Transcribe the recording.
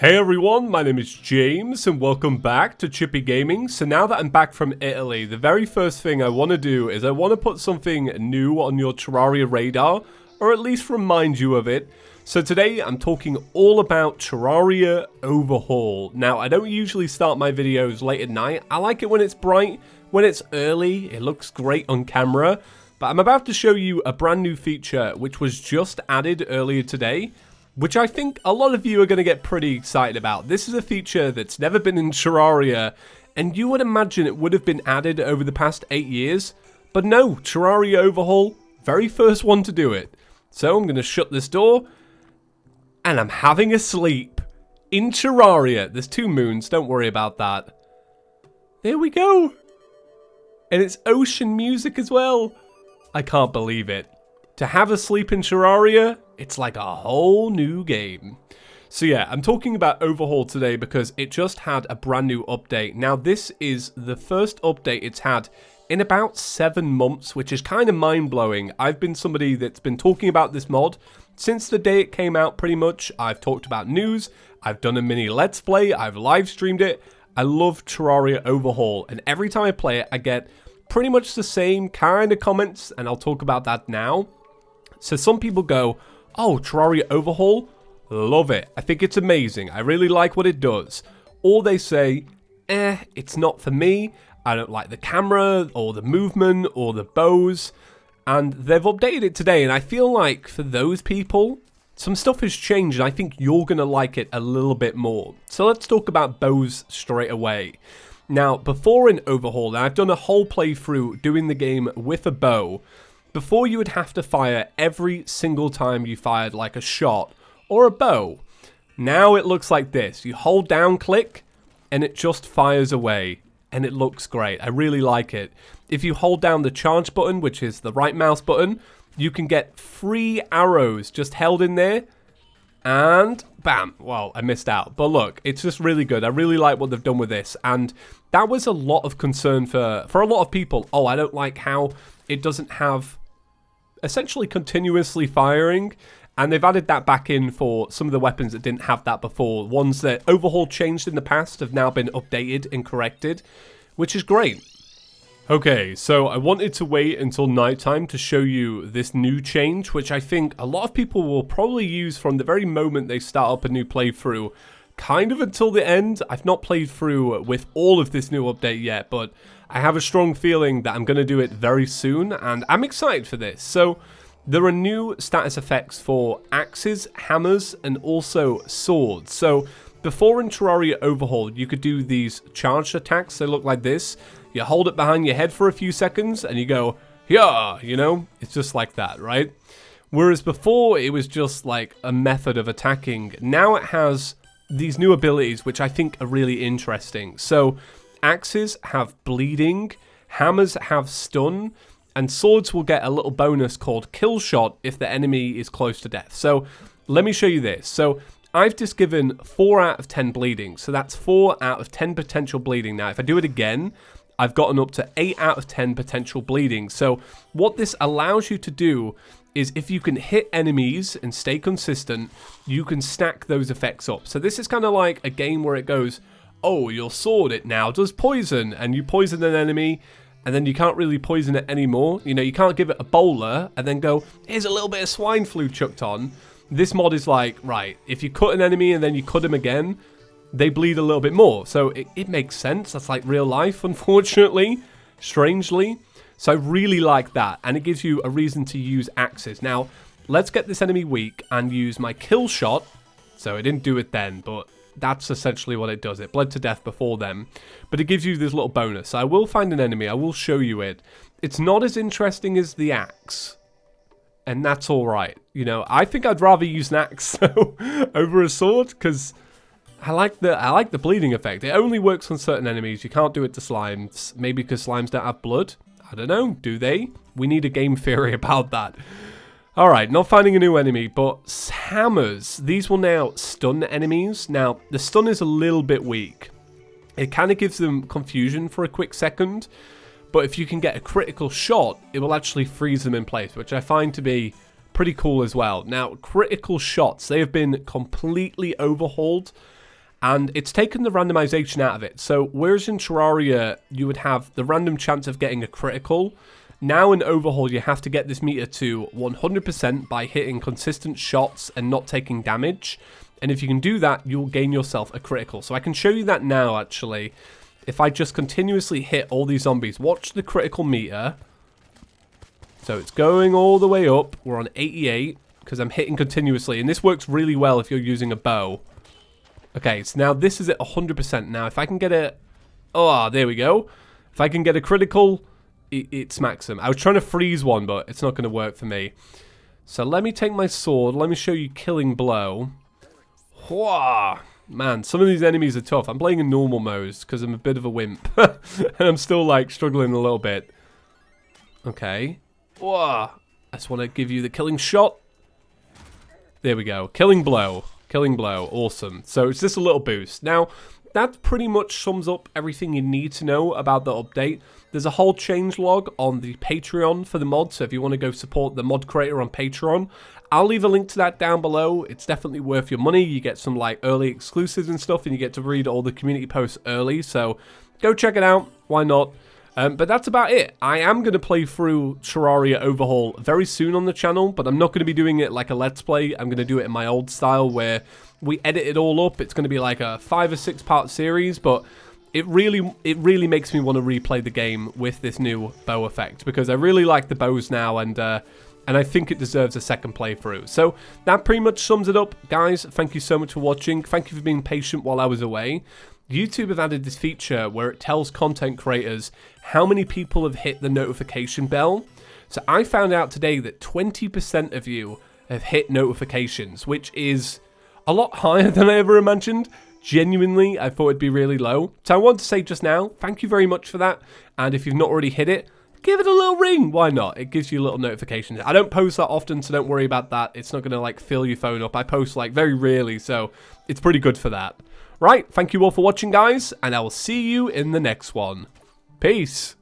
Hey everyone, my name is James and welcome back to ChippyGaming. So now that I'm back from Italy, the very first thing I want to do is I want to put something new on your Terraria radar, or at least remind you of it. So today I'm talking all about Terraria Overhaul. Now I don't usually start my videos late at night. I like it when it's bright, when it's early, it looks great on camera. But I'm about to show you a brand new feature which was just added earlier today, which I think a lot of you are going to get pretty excited about. This is a feature that's never been in Terraria, and you would imagine it would have been added over the past 8 years. But no, Terraria Overhaul, very first one to do it. So I'm going to shut this door, and I'm having a sleep in Terraria. There's 2 moons, don't worry about that. There we go. And it's ocean music as well. I can't believe it. To have a sleep in Terraria, it's like a whole new game. So yeah, I'm talking about Overhaul today because it just had a brand new update. Now this is the first update it's had in about 7 months, which is kind of mind-blowing. I've been somebody that's been talking about this mod since the day it came out pretty much. I've talked about news, I've done a mini let's play, I've live streamed it. I love Terraria Overhaul, and every time I play it I get pretty much the same kind of comments, and I'll talk about that now. So some people go, oh, Terraria Overhaul, love it. I think it's amazing. I really like what it does. Or they say, it's not for me. I don't like the camera or the movement or the bows. And they've updated it today. And I feel like for those people, some stuff has changed. And I think you're going to like it a little bit more. So let's talk about bows straight away. Now, before in Overhaul, I've done a whole playthrough doing the game with a bow. Before you would have to fire every single time you fired like a shot or a bow. Now it looks like this. You hold down click and it just fires away and it looks great. I really like it. If you hold down the charge button, which is the right mouse button, you can get 3 arrows just held in there and bam. Well, I missed out. But look, it's just really good. I really like what they've done with this, and that was a lot of concern for a lot of people. Oh, I don't like how it doesn't have essentially continuously firing, and they've added that back in for some of the weapons that didn't have that before. Ones that Overhaul changed in the past have now been updated and corrected, which is great. Okay, so I wanted to wait until nighttime to show you this new change, which I think a lot of people will probably use from the very moment they start up a new playthrough, kind of until the end. I've not played through with all of this new update yet, but I have a strong feeling that I'm going to do it very soon, and I'm excited for this. So there are new status effects for axes, hammers, and also swords. So before in Terraria Overhaul, you could do these charged attacks. They look like this. You hold it behind your head for a few seconds, and you go, yeah, you know? It's just like that, right? Whereas before, it was just like a method of attacking. Now it has these new abilities, which I think are really interesting. So axes have bleeding, hammers have stun, and swords will get a little bonus called kill shot if the enemy is close to death. So let me show you this. So I've just given 4 out of 10 bleeding. So that's 4 out of 10 potential bleeding. Now if I do it again, I've gotten up to 8 out of 10 potential bleeding. So what this allows you to do is if you can hit enemies and stay consistent, you can stack those effects up. So this is kind of like a game where it goes, oh, your sword, it now does poison, and you poison an enemy, and then you can't really poison it anymore. You know, you can't give it a bowler, and then go, here's a little bit of swine flu chucked on. This mod is like, right, if you cut an enemy and then you cut him again, they bleed a little bit more. So it makes sense. That's like real life, unfortunately, strangely. So I really like that, and it gives you a reason to use axes. Now, let's get this enemy weak and use my kill shot. So I didn't do it then, but that's essentially what it does. It bled to death before them, but it gives you this little bonus. I will find an enemy. I will show you it. It's not as interesting as the axe, and that's all right. You know, I think I'd rather use an axe over a sword because I like the bleeding effect. It only works on certain enemies. You can't do it to slimes. Maybe because slimes don't have blood. I don't know. Do they? We need a game theory about that. Alright, not finding a new enemy, but hammers. These will now stun enemies. Now, the stun is a little bit weak. It kind of gives them confusion for a quick second, but if you can get a critical shot, it will actually freeze them in place, which I find to be pretty cool as well. Now, critical shots, they have been completely overhauled. and it's taken the randomization out of it. So whereas in Terraria, you would have the random chance of getting a critical, now in Overhaul, you have to get this meter to 100% by hitting consistent shots and not taking damage. And if you can do that, you'll gain yourself a critical. So I can show you that now, actually. If I just continuously hit all these zombies, watch the critical meter. So it's going all the way up. We're on 88 because I'm hitting continuously. And this works really well if you're using a bow. Okay, so now this is at 100%. Now, if I can get a... Oh, there we go. If I can get a critical... It smacks them. I was trying to freeze one, but it's not going to work for me. So let me take my sword. Let me show you killing blow. Whoa. Man, some of these enemies are tough. I'm playing in normal mode because I'm a bit of a wimp. And I'm still, like, struggling a little bit. Okay. Whoa. I just want to give you the killing shot. There we go. Killing blow. Killing blow. Awesome. So it's just a little boost. Now, that pretty much sums up everything you need to know about the update. There's a whole changelog on the Patreon for the mod, so if you want to go support the mod creator on Patreon, I'll leave a link to that down below. It's definitely worth your money. You get some like early exclusives and stuff, and you get to read all the community posts early, so go check it out. Why not? But that's about it. I am going to play through Terraria Overhaul very soon on the channel, but I'm not going to be doing it like a Let's Play. I'm going to do it in my old style where we edit it all up. It's going to be like a 5 or 6 part series, but it really makes me want to replay the game with this new bow effect because I really like the bows now, and I think it deserves a second playthrough. So that pretty much sums it up, guys. Thank you so much for watching. Thank you for being patient while I was away. YouTube have added this feature where it tells content creators how many people have hit the notification bell. So I found out today that 20% of you have hit notifications, which is a lot higher than I ever imagined. Genuinely, I thought it'd be really low. So I want to say just now, thank you very much for that. And if you've not already hit it, give it a little ring. Why not? It gives you little notifications. I don't post that often, so don't worry about that. It's not going to like fill your phone up. I post like very rarely, so it's pretty good for that. Right, thank you all for watching, guys, and I will see you in the next one. Peace.